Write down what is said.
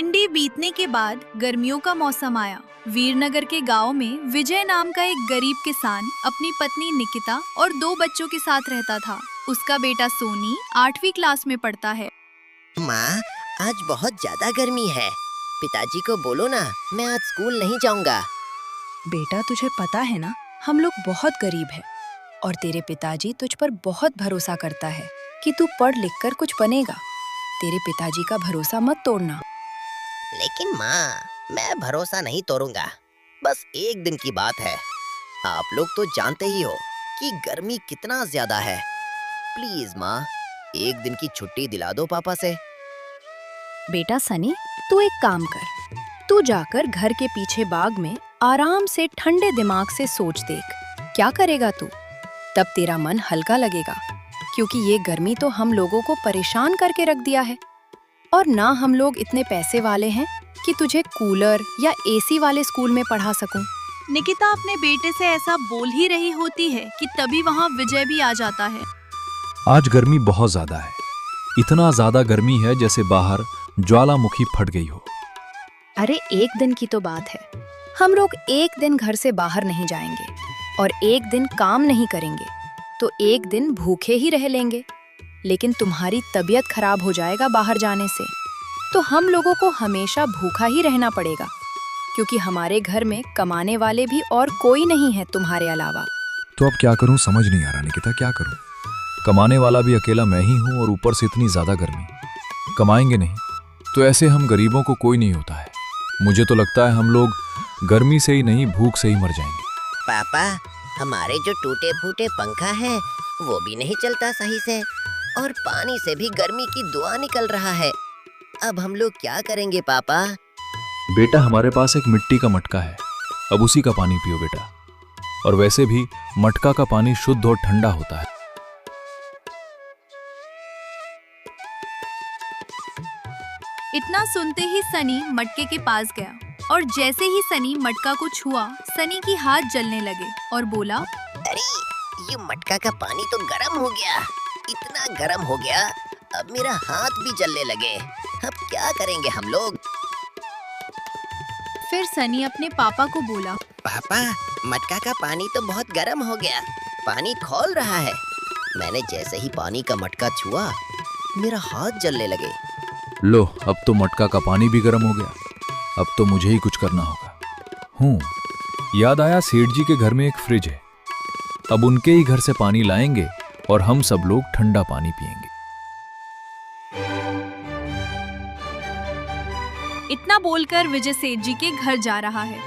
ठंडी बीतने के बाद गर्मियों का मौसम आया। वीरनगर के गांव में विजय नाम का एक गरीब किसान अपनी पत्नी निकिता और 2 बच्चों के साथ रहता था। उसका बेटा सोनी 8वीं क्लास में पढ़ता है। माँ, आज बहुत ज्यादा गर्मी है। पिताजी को बोलो ना, मैं आज स्कूल नहीं जाऊंगा। बेटा, तुझे पता है ना, हम लोग बहुत गरीब हैं और तेरे पिताजी तुझ पर बहुत भरोसा करता है कि तू पढ़ लिख कर कुछ बनेगा। तेरे पिताजी का भरोसा मत तोड़ना। लेकिन माँ, मैं भरोसा नहीं तोड़ूंगा। बस एक दिन की बात है। आप लोग तो जानते ही हो कि गर्मी कितना ज्यादा है। प्लीज माँ, एक दिन की छुट्टी दिला दो पापा से। बेटा सनी, तू एक काम कर, तू जाकर घर के पीछे बाग में आराम से ठंडे दिमाग से सोच देख, क्या करेगा तू। तब तेरा मन हल्का लगेगा, क्योंकि ये गर्मी तो हम लोगों को परेशान करके रख दिया है। और ना हम लोग इतने पैसे वाले हैं कि तुझे कूलर या एसी वाले स्कूल में पढ़ा सकूं। निकिता अपने बेटे से ऐसा बोल ही रही होती है कि तभी वहाँ विजय भी आ जाता है। आज गर्मी बहुत ज्यादा है। इतना ज्यादा गर्मी है जैसे बाहर ज्वालामुखी फट गई हो। अरे एक दिन की तो बात है। हम लोग एक दिन घर से बाहर नहीं जाएंगे और एक दिन काम नहीं करेंगे, तो एक दिन भूखे ही रह लेंगे। लेकिन तुम्हारी तबीयत खराब हो जाएगा बाहर जाने से, तो हम लोगों को हमेशा भूखा ही रहना पड़ेगा, क्योंकि हमारे घर में कमाने वाले भी और कोई नहीं है तुम्हारे अलावा। तो अब क्या करूं समझ नहीं आ रहा निकिता, क्या करूं। कमाने वाला भी अकेला मैं ही हूं और ऊपर से इतनी ज्यादा गर्मी। कमाएंगे नहीं तो ऐसे हम गरीबों को कोई नहीं होता है। मुझे तो लगता है हम लोग गर्मी से ही नहीं, भूख से ही मर जाएंगे। पापा, हमारे जो टूटे फूटे पंखा है वो भी नहीं चलता सही से, और पानी से भी गर्मी की धुआं निकल रहा है। अब हम लोग क्या करेंगे पापा? बेटा, हमारे पास एक मिट्टी का मटका है, अब उसी का पानी पियो बेटा। और वैसे भी मटका का पानी शुद्ध और ठंडा होता है। इतना सुनते ही सनी मटके के पास गया और जैसे ही सनी मटका को छुआ, सनी की हाथ जलने लगे और बोला, अरे ये मटका का पानी तो गर्म हो गया। इतना गर्म हो गया, अब मेरा हाथ भी जलने लगे। अब क्या करेंगे हम लोग? फिर सनी अपने पापा को बोला, पापा, मटका का पानी तो बहुत गर्म हो गया, पानी खौल रहा है। मैंने जैसे ही पानी का मटका छुआ, मेरा हाथ जलने लगे। लो, अब तो मटका का पानी भी गर्म हो गया। अब तो मुझे ही कुछ करना होगा। याद आया, सेठ जी के घर में एक फ्रिज है। अब उनके ही घर से पानी लाएंगे और हम सब लोग ठंडा पानी पिएंगे। इतना बोलकर विजय सेठ जी के घर जा रहा है।